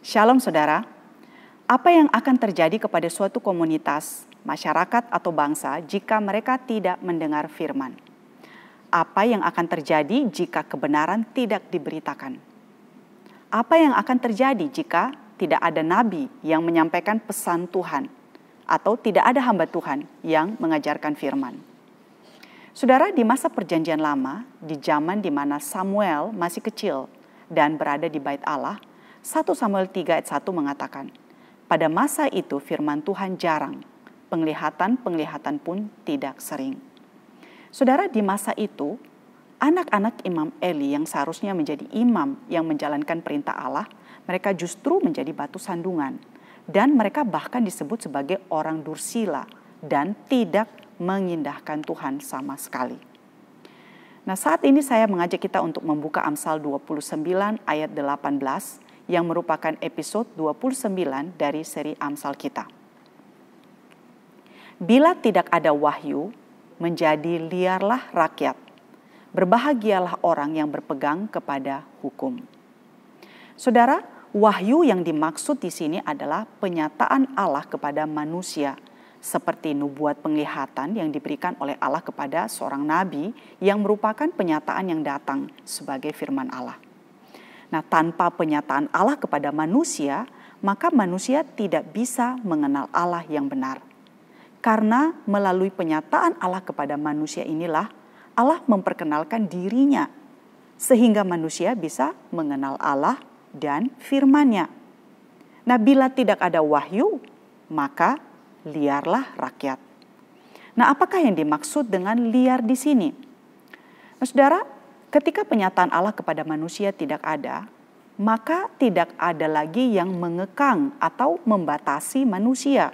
Shalom saudara, apa yang akan terjadi kepada suatu komunitas, masyarakat atau bangsa jika mereka tidak mendengar firman? Apa yang akan terjadi jika kebenaran tidak diberitakan? Apa yang akan terjadi jika tidak ada nabi yang menyampaikan pesan Tuhan atau tidak ada hamba Tuhan yang mengajarkan firman? Saudara, di masa perjanjian lama, di zaman di mana Samuel masih kecil dan berada di bait Allah, 1 Samuel 3 ayat 1 mengatakan, pada masa itu firman Tuhan jarang, penglihatan pun tidak sering. Saudara, di masa itu, anak-anak Imam Eli yang seharusnya menjadi imam yang menjalankan perintah Allah, mereka justru menjadi batu sandungan. Dan mereka bahkan disebut sebagai orang dursila dan tidak mengindahkan Tuhan sama sekali. Nah, saat ini saya mengajak kita untuk membuka Amsal 29 ayat 18 yang merupakan episode 29 dari seri Amsal kita. Bila tidak ada wahyu, menjadi liarlah rakyat. Berbahagialah orang yang berpegang kepada hukum. Saudara, wahyu yang dimaksud di sini adalah penyataan Allah kepada manusia, seperti nubuat penglihatan yang diberikan oleh Allah kepada seorang nabi yang merupakan penyataan yang datang sebagai firman Allah. Nah, tanpa penyataan Allah kepada manusia, maka manusia tidak bisa mengenal Allah yang benar. Karena melalui penyataan Allah kepada manusia inilah Allah memperkenalkan dirinya, sehingga manusia bisa mengenal Allah dan firman-Nya. Nah, bila tidak ada wahyu, maka liarlah rakyat. Nah, apakah yang dimaksud dengan liar di sini? Nah, saudara, ketika penyataan Allah kepada manusia tidak ada, maka tidak ada lagi yang mengekang atau membatasi manusia.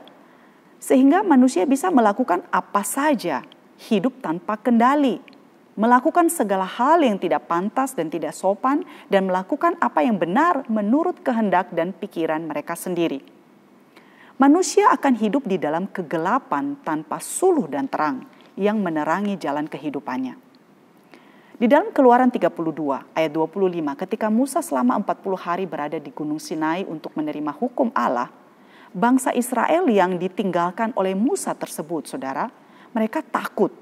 Sehingga manusia bisa melakukan apa saja, hidup tanpa kendali, melakukan segala hal yang tidak pantas dan tidak sopan, dan melakukan apa yang benar menurut kehendak dan pikiran mereka sendiri. Manusia akan hidup di dalam kegelapan tanpa suluh dan terang yang menerangi jalan kehidupannya. Di dalam Keluaran 32 ayat 25, ketika Musa selama 40 hari berada di Gunung Sinai untuk menerima hukum Allah, bangsa Israel yang ditinggalkan oleh Musa tersebut, saudara, mereka takut.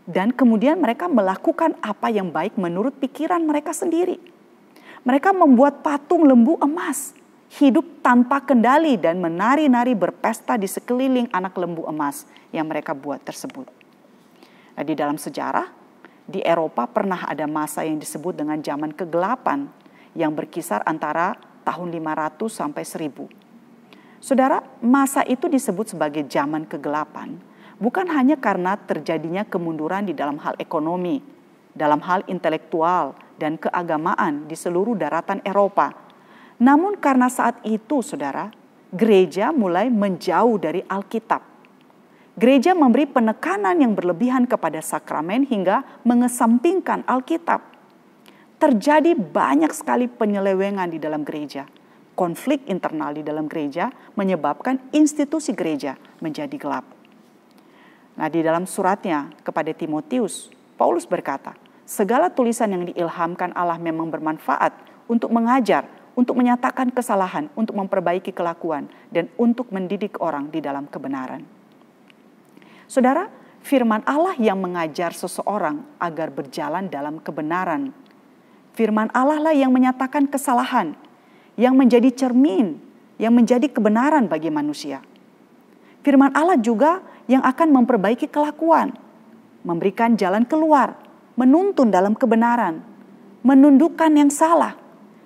Dan kemudian mereka melakukan apa yang baik menurut pikiran mereka sendiri. Mereka membuat patung lembu emas, hidup tanpa kendali dan menari-nari berpesta di sekeliling anak lembu emas yang mereka buat tersebut. Nah, di dalam sejarah, di Eropa pernah ada masa yang disebut dengan zaman kegelapan yang berkisar antara tahun 500 sampai 1000. Saudara, masa itu disebut sebagai zaman kegelapan bukan hanya karena terjadinya kemunduran di dalam hal ekonomi, dalam hal intelektual dan keagamaan di seluruh daratan Eropa. Namun karena saat itu, saudara, gereja mulai menjauh dari Alkitab. Gereja memberi penekanan yang berlebihan kepada sakramen hingga mengesampingkan Alkitab. Terjadi banyak sekali penyelewengan di dalam gereja. Konflik internal di dalam gereja menyebabkan institusi gereja menjadi gelap. Nah, di dalam suratnya kepada Timotius, Paulus berkata, segala tulisan yang diilhamkan Allah memang bermanfaat untuk mengajar, untuk menyatakan kesalahan, untuk memperbaiki kelakuan, dan untuk mendidik orang di dalam kebenaran. Saudara, firman Allah yang mengajar seseorang agar berjalan dalam kebenaran. Firman Allah lah yang menyatakan kesalahan, yang menjadi cermin, yang menjadi kebenaran bagi manusia. Firman Allah juga yang akan memperbaiki kelakuan, memberikan jalan keluar, menuntun dalam kebenaran, menundukkan yang salah.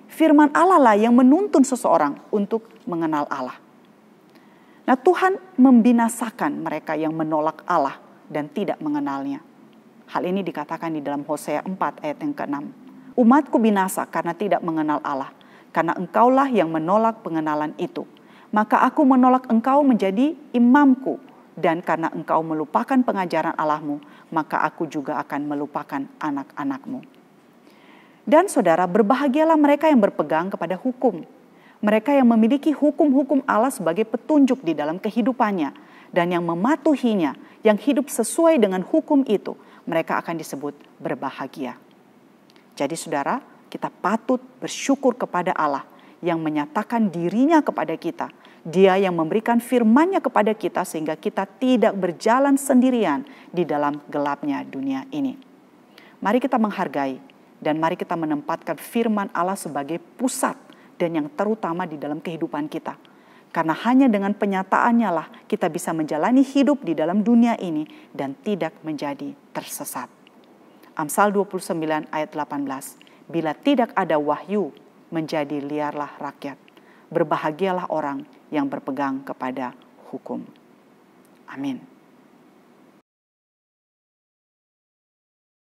Firman Allah lah yang menuntun seseorang untuk mengenal Allah. Nah, Tuhan membinasakan mereka yang menolak Allah dan tidak mengenalnya. Hal ini dikatakan di dalam Hosea 4 ayat yang ke-6. Umatku binasa karena tidak mengenal Allah, karena engkaulah yang menolak pengenalan itu. Maka aku menolak engkau menjadi imamku, dan karena engkau melupakan pengajaran Allahmu, maka aku juga akan melupakan anak-anakmu. Dan saudara, berbahagialah mereka yang berpegang kepada hukum. Mereka yang memiliki hukum-hukum Allah sebagai petunjuk di dalam kehidupannya dan yang mematuhinya, yang hidup sesuai dengan hukum itu, mereka akan disebut berbahagia. Jadi saudara, kita patut bersyukur kepada Allah yang menyatakan dirinya kepada kita. Dia yang memberikan firman-Nya kepada kita sehingga kita tidak berjalan sendirian di dalam gelapnya dunia ini. Mari kita menghargai dan mari kita menempatkan firman Allah sebagai pusat dan yang terutama di dalam kehidupan kita. Karena hanya dengan penyataannya lah kita bisa menjalani hidup di dalam dunia ini dan tidak menjadi tersesat. Amsal 29 ayat 18. Bila tidak ada wahyu, menjadi liarlah rakyat. Berbahagialah orang yang berpegang kepada hukum. Amin.